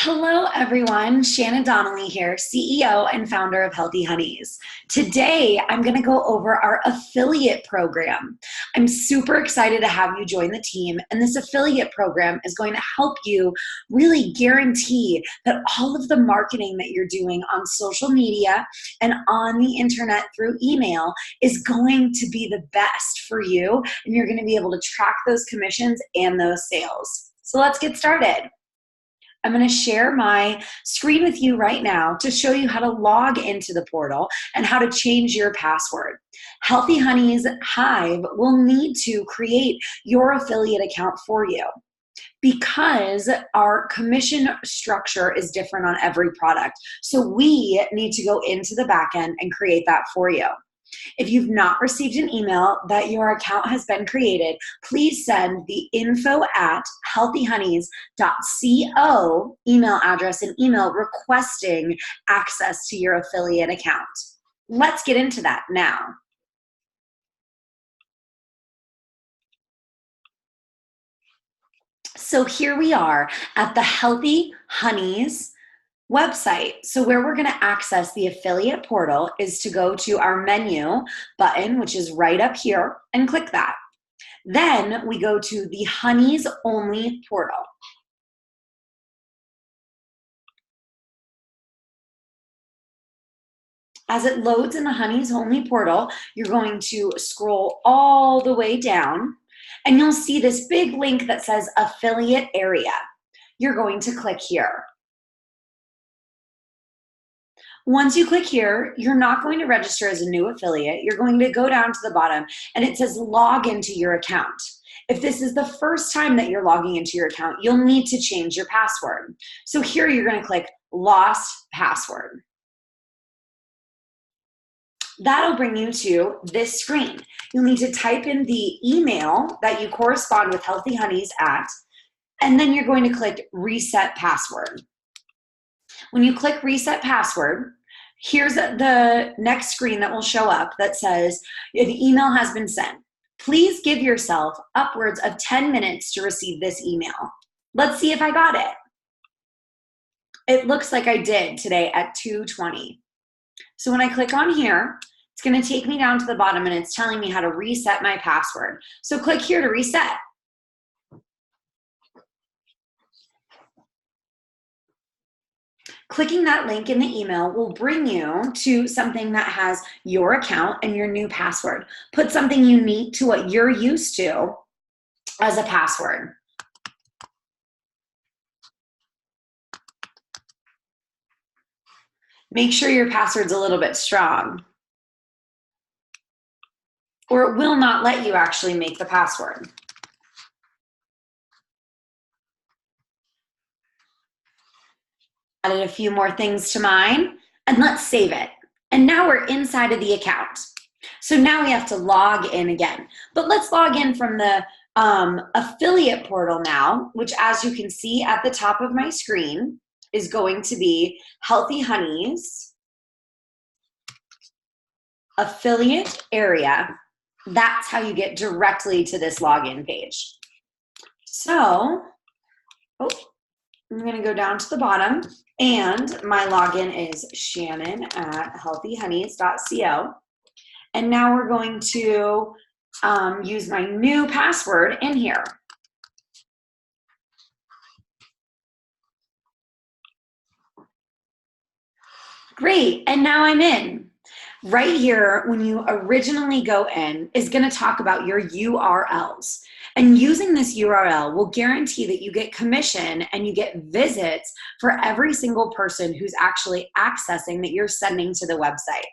Hello, everyone. Shannon Donnelly here, CEO and founder of Healthy Honeys. Today, I'm going to go over our affiliate program. I'm super excited to have you join the team, and this affiliate program is going to help you really guarantee that all of the marketing that you're doing on social media and on the internet through email is going to be the best for you, and you're going to be able to track those commissions and those sales. So let's get started. I'm going to share my screen with you right now to show you how to log into the portal and how to change your password. Healthy Honeys Hive will need to create your affiliate account for you because our commission structure is different on every product. So we need to go into the back end and create that for you. If you've not received an email that your account has been created, please send the info@healthyhoneys.co email address and email requesting access to your affiliate account. Let's get into that now. So here we are at the Healthy Honeys website. So where we're going to access the affiliate portal is to go to our menu button, which is right up here, and click that. Then we go to the Honeys Only portal. As it loads in the Honeys Only portal, you're going to scroll all the way down, and you'll see this big link that says Affiliate Area. You're going to click here. Once you click here, you're not going to register as a new affiliate. You're going to go down to the bottom and it says log into your account. If this is the first time that you're logging into your account, you'll need to change your password. So here you're going to click lost password. That'll bring you to this screen. You'll need to type in the email that you correspond with Healthy Honeys at, and then you're going to click reset password. When you click reset password, here's the next screen that will show up that says an email has been sent. Please give yourself upwards of 10 minutes to receive this email. Let's see if I got it. It looks like I did today at 2:20. So when I click on here, it's going to take me down to the bottom and it's telling me how to reset my password. So click here to reset. Clicking that link in the email will bring you to something that has your account and your new password. Put something unique to what you're used to as a password. Make sure your password's a little bit strong, or it will not let you actually make the password. Added a few more things to mine, and let's save it. And now we're inside of the account. So now we have to log in again. But let's log in from the affiliate portal now, which as you can see at the top of my screen is going to be Healthy Honeys affiliate area. That's how you get directly to this login page. So, I'm going to go down to the bottom, and my login is shannon@healthyhoneys.co. And now we're going to use my new password in here. Great, and now I'm in. Right here, when you originally go in, is going to talk about your URLs. And using this URL will guarantee that you get commission and you get visits for every single person who's actually accessing that you're sending to the website.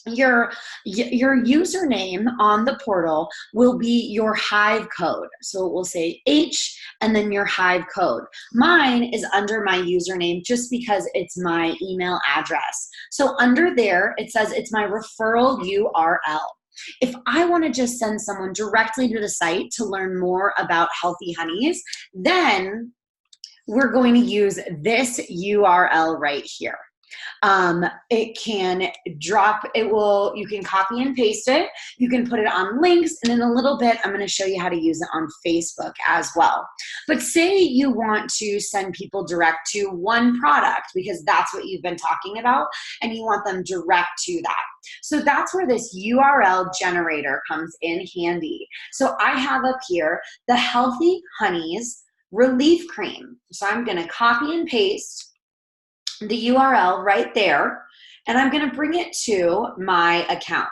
Your username on the portal will be your Hive code. So it will say H and then your Hive code. Mine is under my username just because it's my email address. So under there, it says it's my referral URL. If I want to just send someone directly to the site to learn more about Healthy Honeys, then we're going to use this URL right here. It can drop, you can copy and paste it. You can put it on links. And in a little bit, I'm going to show you how to use it on Facebook as well. But say you want to send people direct to one product because that's what you've been talking about and you want them direct to that. So that's where this URL generator comes in handy. So I have up here the Healthy Honeys Relief Cream. So I'm going to copy and paste the URL right there, and I'm going to bring it to my account.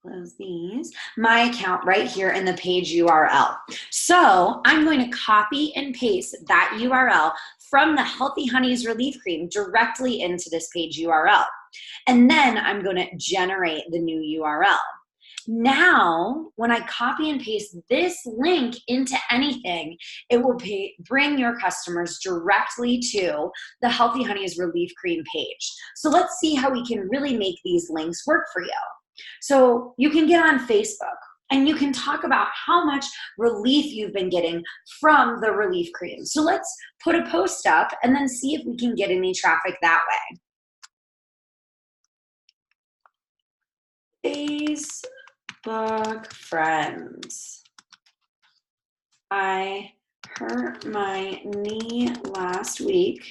Close these. My account right here in the page URL. So I'm going to copy and paste that URL from the Healthy Honeys Relief Cream directly into this page URL. And then I'm going to generate the new URL. Now, when I copy and paste this link into anything, it will bring your customers directly to the Healthy Honeys Relief Cream page. So let's see how we can really make these links work for you. So you can get on Facebook and you can talk about how much relief you've been getting from the relief cream. So let's put a post up and then see if we can get any traffic that way. Facebook friends. I hurt my knee last week.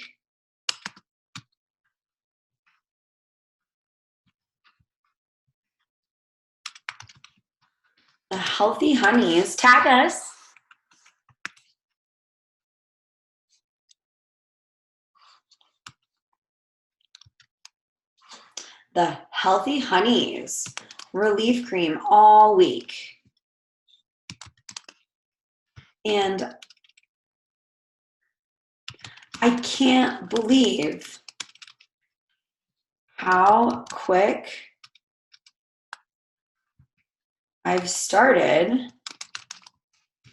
The Healthy Honeys, tag us. The Healthy Honeys Relief Cream all week. And I can't believe how quick I've started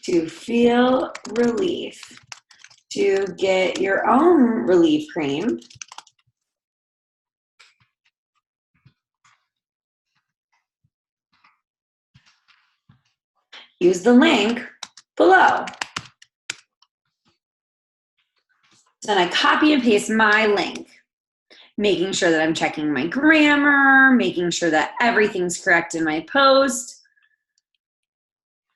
to feel relief. To get your own relief cream, use the link below. Then I copy and paste my link, making sure that I'm checking my grammar, making sure that everything's correct in my post.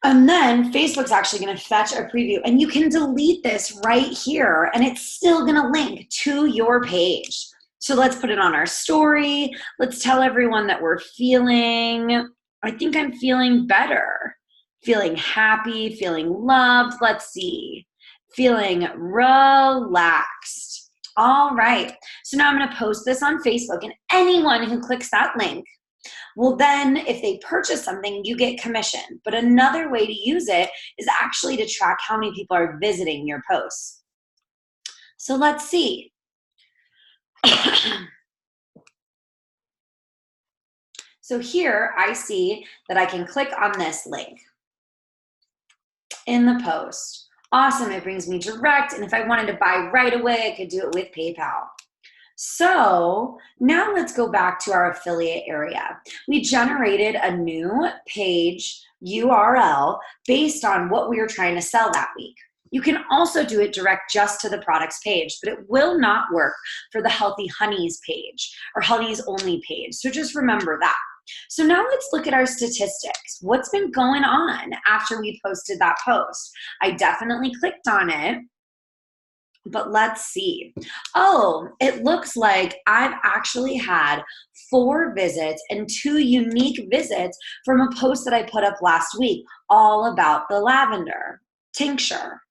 And then Facebook's actually going to fetch a preview, and you can delete this right here, and it's still going to link to your page. So let's put it on our story. Let's tell everyone that we're I think I'm feeling better, feeling happy, feeling loved. Let's see, feeling relaxed. All right. So now I'm going to post this on Facebook, and anyone who clicks that link, well, then if they purchase something, you get commission. But another way to use it is actually to track how many people are visiting your posts. So let's see. So here I see that I can click on this link in the post. Awesome, it brings me direct. And if I wanted to buy right away, I could do it with PayPal. So now let's go back to our affiliate area. We generated a new page URL based on what we were trying to sell that week. You can also do it direct just to the products page, but it will not work for the Healthy Honeys page or Honeys only page. So just remember that. So now let's look at our statistics. What's been going on after we posted that post? I definitely clicked on it. But let's see. Oh, it looks like I've actually had 4 visits and 2 unique visits from a post that I put up last week, all about the lavender tincture.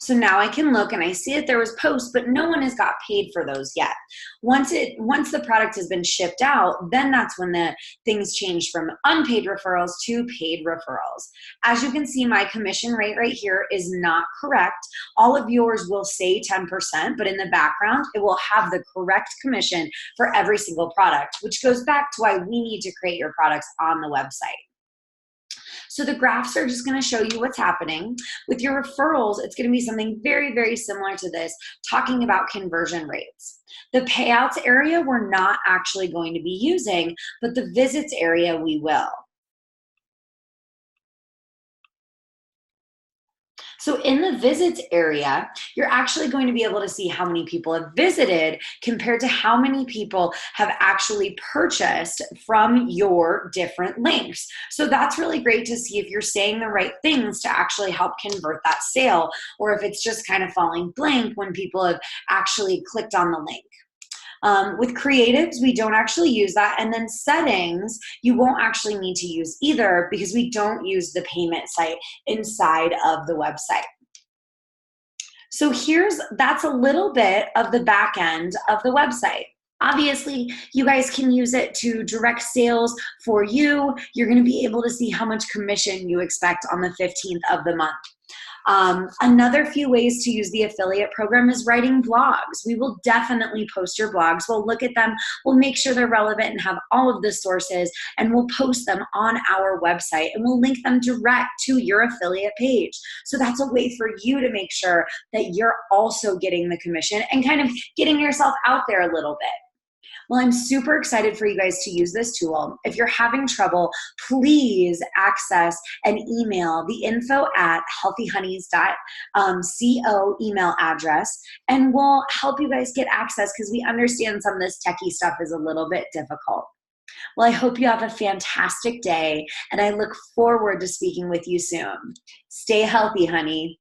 So now I can look and I see that there was posts, but no one has got paid for those yet. Once the product has been shipped out, then that's when the things change from unpaid referrals to paid referrals. As you can see, my commission rate right here is not correct. All of yours will say 10%, but in the background, it will have the correct commission for every single product, which goes back to why we need to create your products on the website. So the graphs are just going to show you what's happening. With your referrals, it's going to be something very, very similar to this, talking about conversion rates. The payouts area we're not actually going to be using, but the visits area we will. So in the visits area, you're actually going to be able to see how many people have visited compared to how many people have actually purchased from your different links. So that's really great to see if you're saying the right things to actually help convert that sale, or if it's just kind of falling blank when people have actually clicked on the link. With creatives, we don't actually use that. And then settings, you won't actually need to use either because we don't use the payment site inside of the website. So that's a little bit of the back end of the website. Obviously, you guys can use it to direct sales for you. You're going to be able to see how much commission you expect on the 15th of the month. Another few ways to use the affiliate program is writing blogs. We will definitely post your blogs. We'll look at them. We'll make sure they're relevant and have all of the sources, and we'll post them on our website, and we'll link them direct to your affiliate page. So that's a way for you to make sure that you're also getting the commission and kind of getting yourself out there a little bit. Well, I'm super excited for you guys to use this tool. If you're having trouble, please access and email the info@healthyhoneys.co email address, and we'll help you guys get access because we understand some of this techie stuff is a little bit difficult. Well, I hope you have a fantastic day, and I look forward to speaking with you soon. Stay healthy, honey.